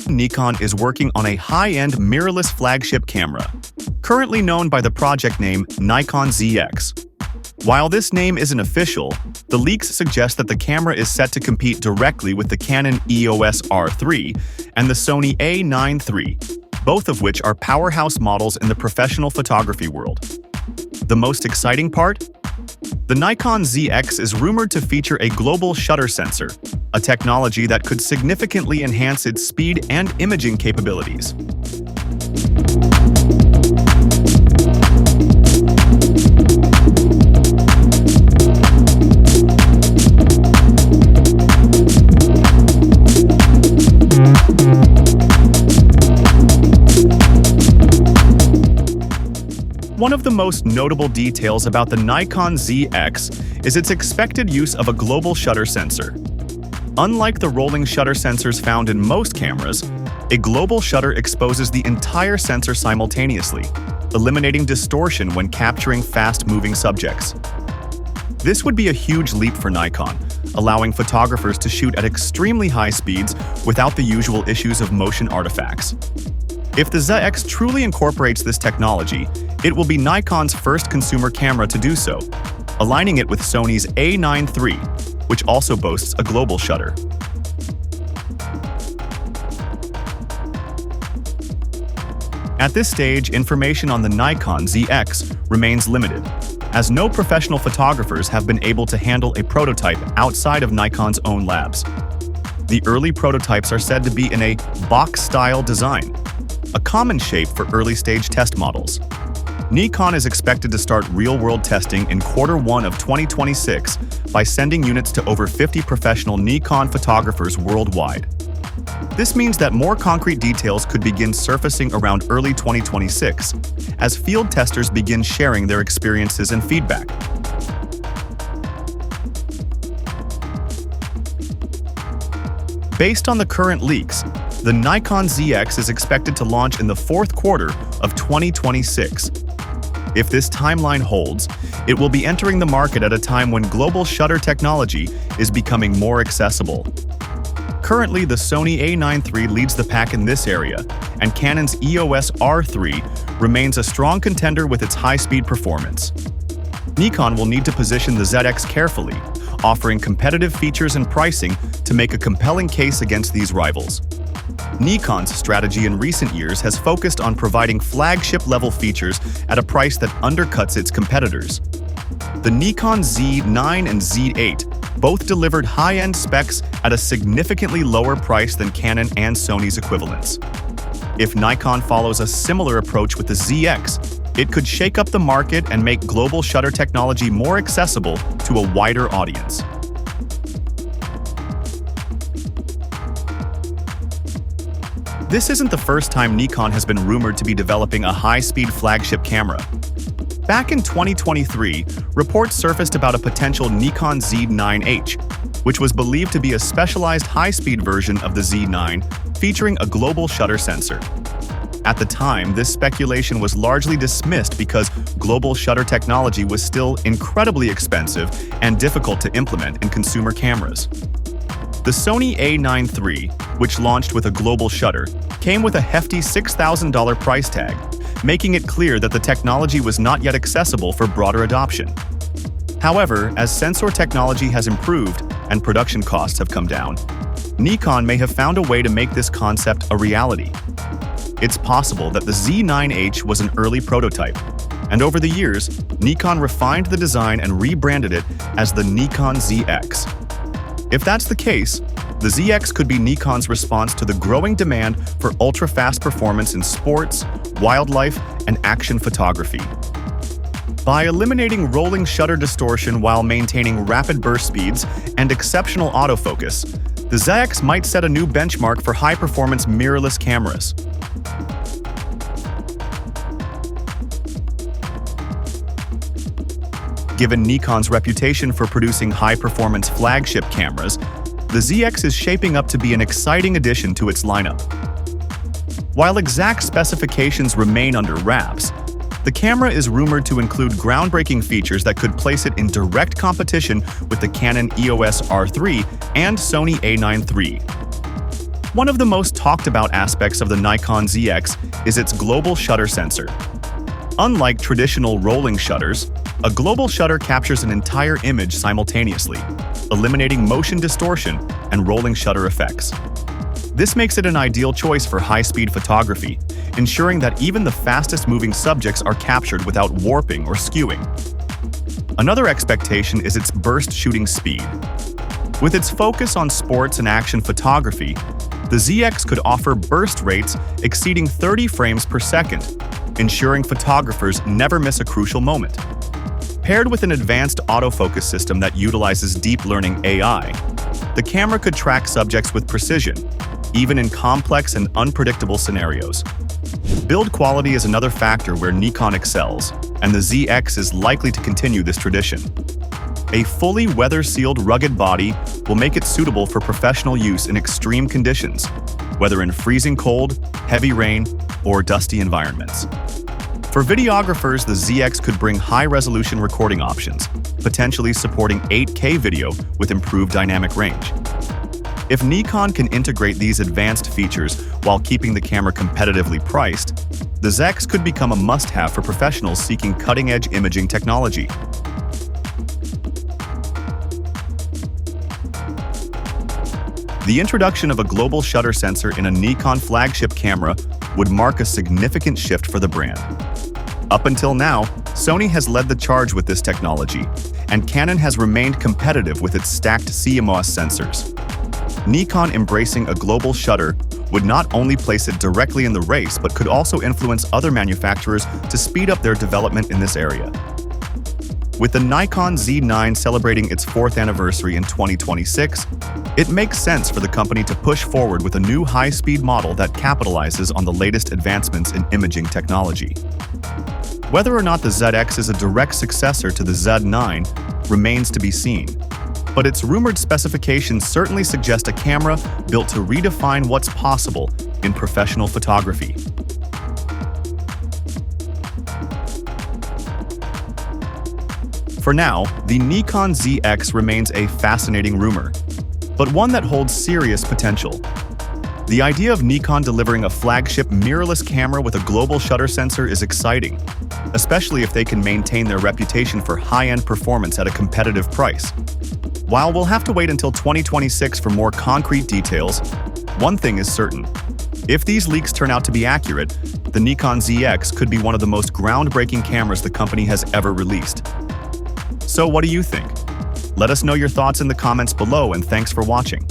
Nikon is working on a high-end mirrorless flagship camera, currently known by the project name Nikon ZX. While this name isn't official, the leaks suggest that the camera is set to compete directly with the Canon EOS R3 and the Sony A9 III, both of which are powerhouse models in the professional photography world. The most exciting part? The Nikon ZX is rumored to feature a global shutter sensor, a technology that could significantly enhance its speed and imaging capabilities. One of the most notable details about the Nikon ZX is its expected use of a global shutter sensor. Unlike the rolling shutter sensors found in most cameras, a global shutter exposes the entire sensor simultaneously, eliminating distortion when capturing fast-moving subjects. This would be a huge leap for Nikon, allowing photographers to shoot at extremely high speeds without the usual issues of motion artifacts. If the ZX truly incorporates this technology, it will be Nikon's first consumer camera to do so, aligning it with Sony's A9 III, which also boasts a global shutter. At this stage, information on the Nikon ZX remains limited, as no professional photographers have been able to handle a prototype outside of Nikon's own labs. The early prototypes are said to be in a box-style design, a common shape for early-stage test models. Nikon is expected to start real-world testing in Q1 of 2026 by sending units to over 50 professional Nikon photographers worldwide. This means that more concrete details could begin surfacing around early 2026, as field testers begin sharing their experiences and feedback. Based on the current leaks, the Nikon ZX is expected to launch in the Q4 of 2026. If this timeline holds, it will be entering the market at a time when global shutter technology is becoming more accessible. Currently, the Sony A9 III leads the pack in this area, and Canon's EOS R3 remains a strong contender with its high-speed performance. Nikon will need to position the ZX carefully, offering competitive features and pricing to make a compelling case against these rivals. Nikon's strategy in recent years has focused on providing flagship-level features at a price that undercuts its competitors. The Nikon Z9 and Z8 both delivered high-end specs at a significantly lower price than Canon and Sony's equivalents. If Nikon follows a similar approach with the ZX, it could shake up the market and make global shutter technology more accessible to a wider audience. This isn't the first time Nikon has been rumored to be developing a high-speed flagship camera. Back in 2023, reports surfaced about a potential Nikon Z9H, which was believed to be a specialized high-speed version of the Z9, featuring a global shutter sensor. At the time, this speculation was largely dismissed because global shutter technology was still incredibly expensive and difficult to implement in consumer cameras. The Sony A9 III, which launched with a global shutter, came with a hefty $6,000 price tag, making it clear that the technology was not yet accessible for broader adoption. However, as sensor technology has improved and production costs have come down, Nikon may have found a way to make this concept a reality. It's possible that the Z9H was an early prototype, and over the years, Nikon refined the design and rebranded it as the Nikon ZX. If that's the case, the ZX could be Nikon's response to the growing demand for ultra-fast performance in sports, wildlife, and action photography. By eliminating rolling shutter distortion while maintaining rapid burst speeds and exceptional autofocus, the ZX might set a new benchmark for high-performance mirrorless cameras. Given Nikon's reputation for producing high-performance flagship cameras, the ZX is shaping up to be an exciting addition to its lineup. While exact specifications remain under wraps, the camera is rumored to include groundbreaking features that could place it in direct competition with the Canon EOS R3 and Sony A9 III. One of the most talked about aspects of the Nikon ZX is its global shutter sensor. Unlike traditional rolling shutters, a global shutter captures an entire image simultaneously, eliminating motion distortion and rolling shutter effects. This makes it an ideal choice for high-speed photography, ensuring that even the fastest-moving subjects are captured without warping or skewing. Another expectation is its burst shooting speed. With its focus on sports and action photography, the ZX could offer burst rates exceeding 30 frames per second, ensuring photographers never miss a crucial moment. Paired with an advanced autofocus system that utilizes deep learning AI, the camera could track subjects with precision, even in complex and unpredictable scenarios. Build quality is another factor where Nikon excels, and the ZX is likely to continue this tradition. A fully weather-sealed rugged body will make it suitable for professional use in extreme conditions, whether in freezing cold, heavy rain, or dusty environments. For videographers, the ZX could bring high-resolution recording options, potentially supporting 8K video with improved dynamic range. If Nikon can integrate these advanced features while keeping the camera competitively priced, the ZX could become a must-have for professionals seeking cutting-edge imaging technology. The introduction of a global shutter sensor in a Nikon flagship camera would mark a significant shift for the brand. Up until now, Sony has led the charge with this technology, and Canon has remained competitive with its stacked CMOS sensors. Nikon embracing a global shutter would not only place it directly in the race, but could also influence other manufacturers to speed up their development in this area. With the Nikon Z9 celebrating its 4th anniversary in 2026, it makes sense for the company to push forward with a new high-speed model that capitalizes on the latest advancements in imaging technology. Whether or not the ZX is a direct successor to the Z9 remains to be seen, but its rumored specifications certainly suggest a camera built to redefine what's possible in professional photography. For now, the Nikon ZX remains a fascinating rumor, but one that holds serious potential. The idea of Nikon delivering a flagship mirrorless camera with a global shutter sensor is exciting, especially if they can maintain their reputation for high-end performance at a competitive price. While we'll have to wait until 2026 for more concrete details, one thing is certain. If these leaks turn out to be accurate, the Nikon ZX could be one of the most groundbreaking cameras the company has ever released. So what do you think? Let us know your thoughts in the comments below, and thanks for watching.